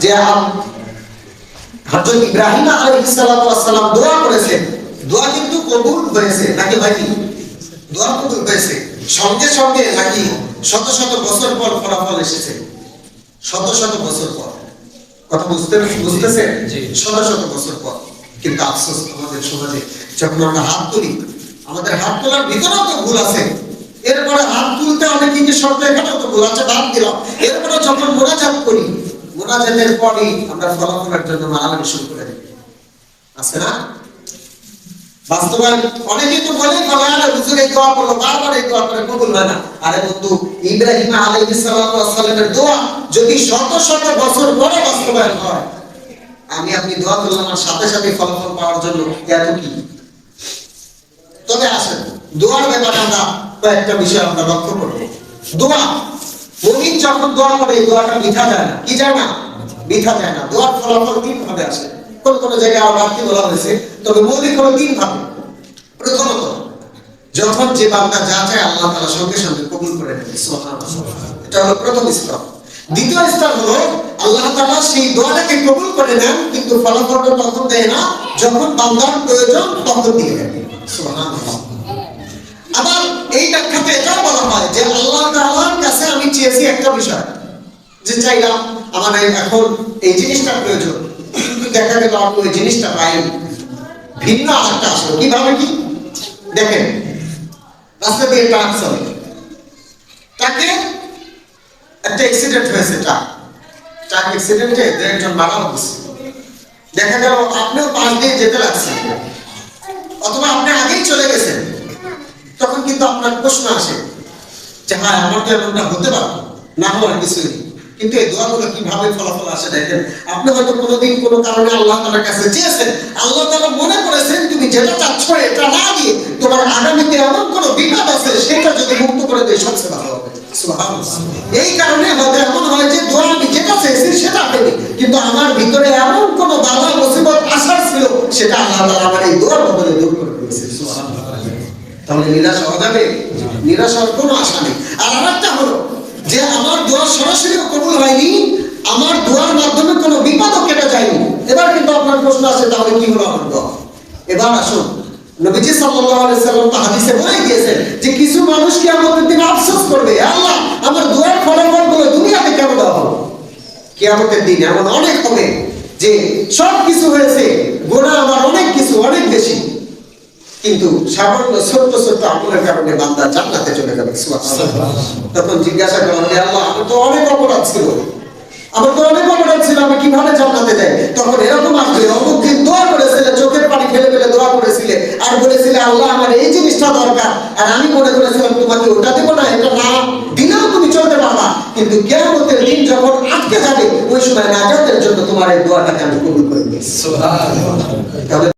যে হযরত ইব্রাহিম আলাইহিস সালাম দোয়া করেছেন, দোয়া কিন্তু কবুল হয়েছে নাকি হয়নি? দোয়া কবুল হয়েছে সঙ্গে সঙ্গে নাকি শত শত বছর পর ফলাফল এসেছে? শত শত বছর পর। কথা বুঝতেছেন? শত শত বছর পর। কিন্তু আফসোস আমাদের সমাজে যখন আমরা হাত তুলি, আমাদের হাত তোলার ভিতরেও তো ভুল আছে। এরপরে হাত তুলতে অনেকে কি শর্ত এখানেও তো ভুল আছে, বাদ দিলাম। এরপরে যখন মোনাজাত করি, মোনাজাতের পরই আমরা ফলাফলের জন্য মারামারি শুরু করে দিই, আছে না? বাস্তবায়ন অনেকেই তো বলে আরে হুজুর এই দোয়া করলো, বারবার এই দোয়া করে কবুল হয় না। আরে বন্ধু, ইব্রাহিম আলাইহিস সালামের দোয়া যদি শত শত বছর পরে বাস্তবায়ন হয়, আমি আপনি দোয়া করলাম আর সাথে সাথে ফলাফল পাওয়ার জন্য এত কি? তবে আসেন দোয়ার ব্যাপারে আমরা কয়েকটা বিষয় আমরা লক্ষ্য করব। দোয়া, মুমিন যখন দোয়া করে এই দোয়াটা মিথ্যা যায় না। কি যায় না? মিথ্যা যায় না। দোয়ার ফলাফল তিন ভাবে আসে। কোন জায়গায় আবার কি বলা হয়েছে, তবে মৌলিক হলো তিন ভাবে। প্রথমত, যখন যে বান্দা যা চায় আল্লাহ তাআলা সঙ্গে সঙ্গে কবুল করে নেন, সুবহানাল্লাহ। এটা হলো প্রথম স্তর। দ্বিতীয় স্তর হলো আল্লাহ তাআলা সেই দোয়াটাকে কবুল করে নেন, কিন্তু ফলাফলটা তখন দেয় না যখন বান্দার প্রয়োজন তখন দিয়ে দেন, সুবহানাল্লাহ। আবার এই ব্যাখ্যাতে এটাও বলা হয় যে আল্লাহ তাআলার কাছে আমি চেয়েছি একটা বিষয়, যে চাইলাম আমার এখন এই জিনিসটা প্রয়োজন, কিন্তু দেখা গেল আপনি ওই জিনিসটা পাইনি, ভিন্ন আরেকটা আসলো। কিভাবে কি? দেখেন, রাস্তা দিয়ে ট্রাক চলে, ট্রাকে একটা অ্যাক্সিডেন্ট হয়েছে, ট্রাক অ্যাক্সিডেন্টে একজন মারা গেছে। দেখা গেল আপনিও পাশ দিয়ে যেতে লাগছেন, অথবা আপনি আগেই চলে গেছেন। তখন কিন্তু আপনার প্রশ্ন আসে যে হ্যাঁ, আমার তো এমনটা হতে পারতো, না হওয়ার কিছুই। কিন্তু এই দোয়াগুলো কিভাবে ফলাফল আসে দেখেন। আপনি হয়তো কোনোদিন কোনো কারণে আল্লাহ তাআলার কাছে চেয়েছেন, আল্লাহ তাআলা মনে করেছেন তুমি যেটা চাচ্ছ এটা না দিয়ে তোমার আগামীতে এমন কোনো বিপদ আছে সেটা যদি মুক্ত করে দেয় সবচেয়ে ভালো হবে, সুবহানাল্লাহ। এই কারণে হয়তো এমন হয় যে দোয়া আমি যেটা চেয়েছি সেটা পেনি, কিন্তু আমার ভিতরে এমন কোনো বাধা মুসিবত আসার ছিল সেটা আল্লাহ তাআলা আমার এই দোয়ার বদলে দূর করে দিয়েছে, সুবহানাল্লাহ। তাহলে নিরাশা হওয়া যাবে? নিরাশার কোনো আশা নেই। আর আরেকটা হলো যে আমার দোয়া সরাসরি কবুল হয়নি, আমার দোয়ার মাধ্যমে কোনো বিপদও কেটে যায়নি। এবার কিন্তু আপনার প্রশ্ন আছে, তাহলে কি হলো আমার দোয়া? এবার আসুন, নবীজি সাল্লাল্লাহু আলাইহি সাল্লাম তো হাদিসে বলে গিয়েছেন যে কিছু মানুষ কিয়ামতের দিন আফসোস করবে, আল্লাহ আমার দোয়ার ফলাফলগুলো দুনিয়াতে কেন দেওয়া হলো? কিয়ামতের দিন এমন অনেক হবে যে সব কিছু হয়েছে, গুনাহ আমার অনেক কিছু, অনেক বেশি, কিন্তু সামান্য ছোট্ট ছোট্ট আমলের কারণে বান্দা জান্নাতে চলে যাবে, সুবহানাল্লাহ। তখন জিজ্ঞাসা করা হবে, আল্লাহ আমার তো অনেক অপরাধ ছিল, আমি কিভাবে জান্নাতে যাই? তখন এরকম আসবে, অমুক দিন দোয়া করেছিলে, চোখের পানি ফেলে ফেলে দোয়া করেছিলে, আর বলেছিলে আল্লাহ আমার এই জিনিসটা দরকার, আর আমি মনে করেছিলাম তোমাকে ওটা দেবো না, এটা না দিলেও তুমি চলতে পারবা, কিন্তু কিয়ামতের দিন যখন আটকে যাবে ওই সময় নাজাতের জন্য তোমার এই দোয়াটাকে আমি কবুল করে নিই, সুবহানাল্লাহ।